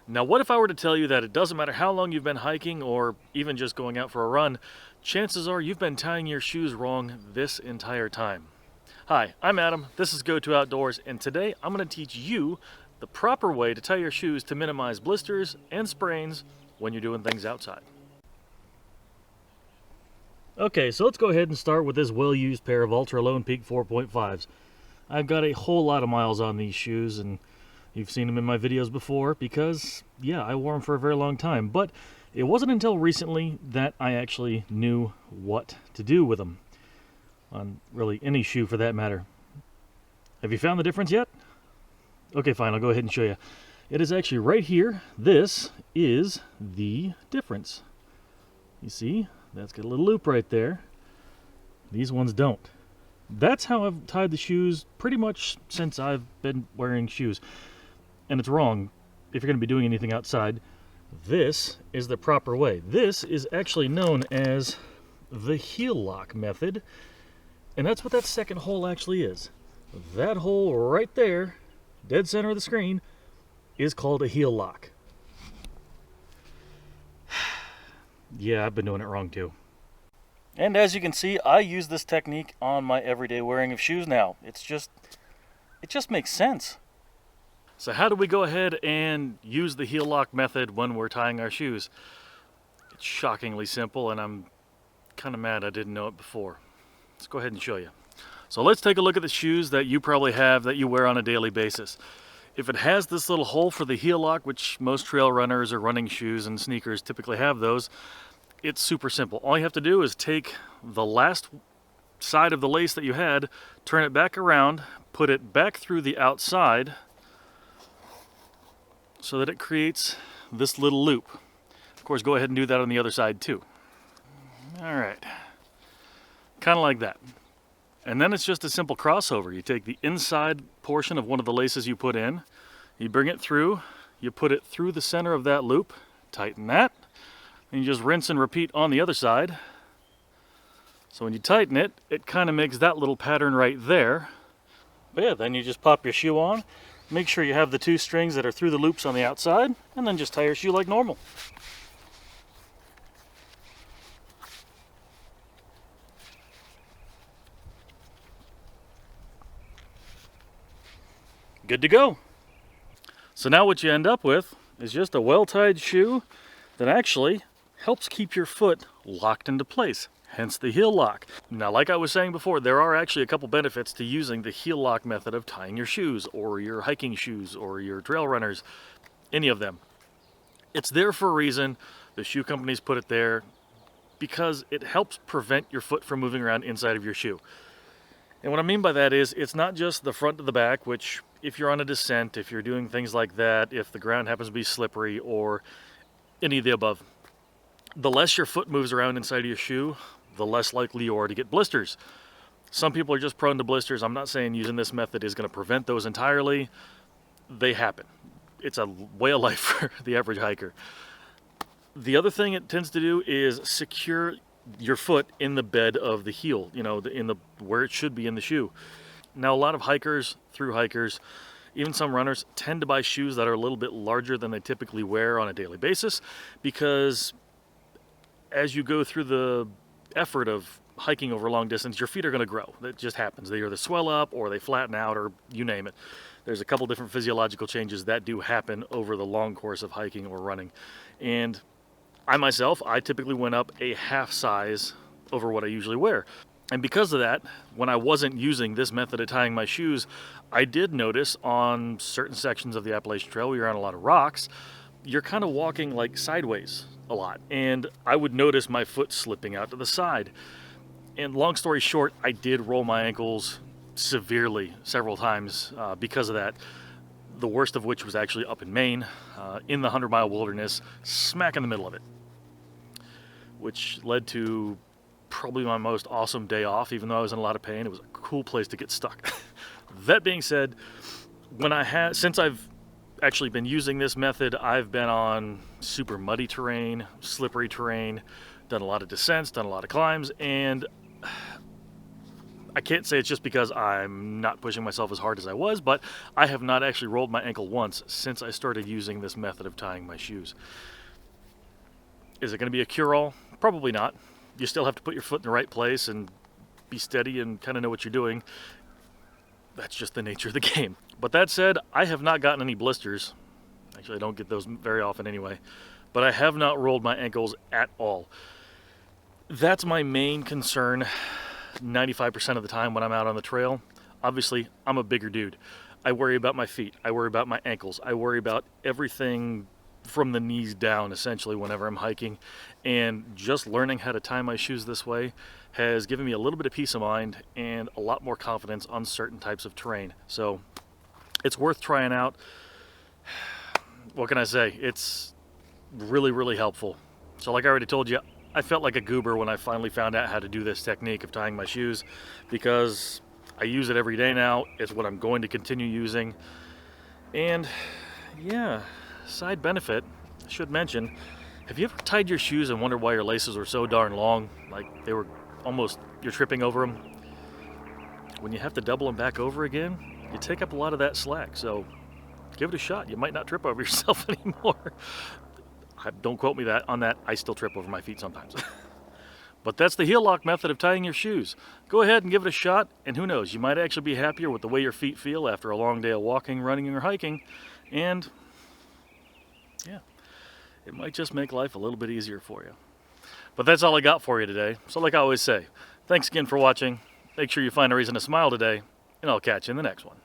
Now, what if I were to tell you that it doesn't matter how long you've been hiking or even just going out for a run, chances are you've been tying your shoes wrong this entire time. Hi, I'm Adam, this is Go-To Outdoors, and today I'm going to teach you the proper way to tie your shoes to minimize blisters and sprains when you're doing things outside. Okay, so let's go ahead and start with this well-used pair of Ultra Lone Peak 4.5s. I've got a whole lot of miles on these shoes, and you've seen them in my videos before because, yeah, I wore them for a very long time. But it wasn't until recently that I actually knew what to do with them, on really any shoe for that matter. Have you found the difference yet? Okay, fine, I'll go ahead and show you. It is actually right here. This is the difference. You see? That's got a little loop right there. These ones don't. That's how I've tied the shoes pretty much since I've been wearing shoes. And it's wrong if you're going to be doing anything outside. This is the proper way. This is actually known as the heel lock method. And that's what that second hole actually is. That hole right there, dead center of the screen, is called a heel lock. Yeah, I've been doing it wrong too. And as you can see, I use this technique on my everyday wearing of shoes now. It just makes sense. So how do we go ahead and use the heel lock method when we're tying our shoes? It's shockingly simple, and I'm kind of mad I didn't know it before. Let's go ahead and show you. So let's take a look at the shoes that you probably have that you wear on a daily basis. If it has this little hole for the heel lock, which most trail runners or running shoes and sneakers typically have those, it's super simple. All you have to do is take the last side of the lace that you had, turn it back around, put it back through the outside so that it creates this little loop. Of course, go ahead and do that on the other side too. All right, kind of like that. And then it's just a simple crossover. You take the inside portion of one of the laces you put in, you bring it through, you put it through the center of that loop, tighten that, and you just rinse and repeat on the other side. So when you tighten it, it kind of makes that little pattern right there. But yeah, then you just pop your shoe on, make sure you have the two strings that are through the loops on the outside, and then just tie your shoe like normal. Good to go. So now what you end up with is just a well-tied shoe that actually helps keep your foot locked into place, hence the heel lock. Now, like I was saying before, there are actually a couple benefits to using the heel lock method of tying your shoes, or your hiking shoes, or your trail runners, any of them. It's there for a reason. The shoe companies put it there because it helps prevent your foot from moving around inside of your shoe. And what I mean by that is, it's not just the front to the back, which if you're on a descent, if you're doing things like that, if the ground happens to be slippery or any of the above, the less your foot moves around inside of your shoe, the less likely you are to get blisters. Some people are just prone to blisters. I'm not saying using this method is going to prevent those entirely. They happen. It's a way of life for the average hiker. The other thing it tends to do is secure your foot in the bed of the heel, where it should be in the shoe. Now, a lot of hikers, through hikers, even some runners tend to buy shoes that are a little bit larger than they typically wear on a daily basis, because as you go through the effort of hiking over a long distance, your feet are going to grow. That just happens. They either swell up or they flatten out, or you name it. There's a couple different physiological changes that do happen over the long course of hiking or running. And I typically went up a half size over what I usually wear. And because of that, when I wasn't using this method of tying my shoes, I did notice on certain sections of the Appalachian Trail where you're on a lot of rocks, you're kind of walking like sideways a lot. And I would notice my foot slipping out to the side. And long story short, I did roll my ankles severely several times because of that. The worst of which was actually up in Maine, in the 100-mile wilderness, smack in the middle of it, which led to probably my most awesome day off. Even though I was in a lot of pain, it was a cool place to get stuck. That being said, since I've actually been using this method, I've been on super muddy terrain, slippery terrain, done a lot of descents, done a lot of climbs, and I can't say it's just because I'm not pushing myself as hard as I was, but I have not actually rolled my ankle once since I started using this method of tying my shoes. Is it going to be a cure-all? Probably not. You still have to put your foot in the right place and be steady and kind of know what you're doing. That's just the nature of the game. But that said, I have not gotten any blisters. Actually, I don't get those very often anyway. But I have not rolled my ankles at all. That's my main concern 95% of the time when I'm out on the trail. Obviously, I'm a bigger dude. I worry about my feet. I worry about my ankles. I worry about everything from the knees down, essentially, whenever I'm hiking. And just learning how to tie my shoes this way has given me a little bit of peace of mind and a lot more confidence on certain types of terrain. So it's worth trying out. What can I say? It's really, really helpful. So like I already told you, I felt like a goober when I finally found out how to do this technique of tying my shoes, because I use it every day now. It's what I'm going to continue using. And yeah, side benefit, I should mention, have you ever tied your shoes and wondered why your laces were so darn long? Like they were almost, you're tripping over them. When you have to double them back over again, you take up a lot of that slack. So give it a shot. You might not trip over yourself anymore. Don't quote me on that. I still trip over my feet sometimes. But that's the heel lock method of tying your shoes. Go ahead and give it a shot, and who knows, you might actually be happier with the way your feet feel after a long day of walking, running, or hiking. And yeah, it might just make life a little bit easier for you. But that's all I got for you today. So like I always say, thanks again for watching. Make sure you find a reason to smile today, and I'll catch you in the next one.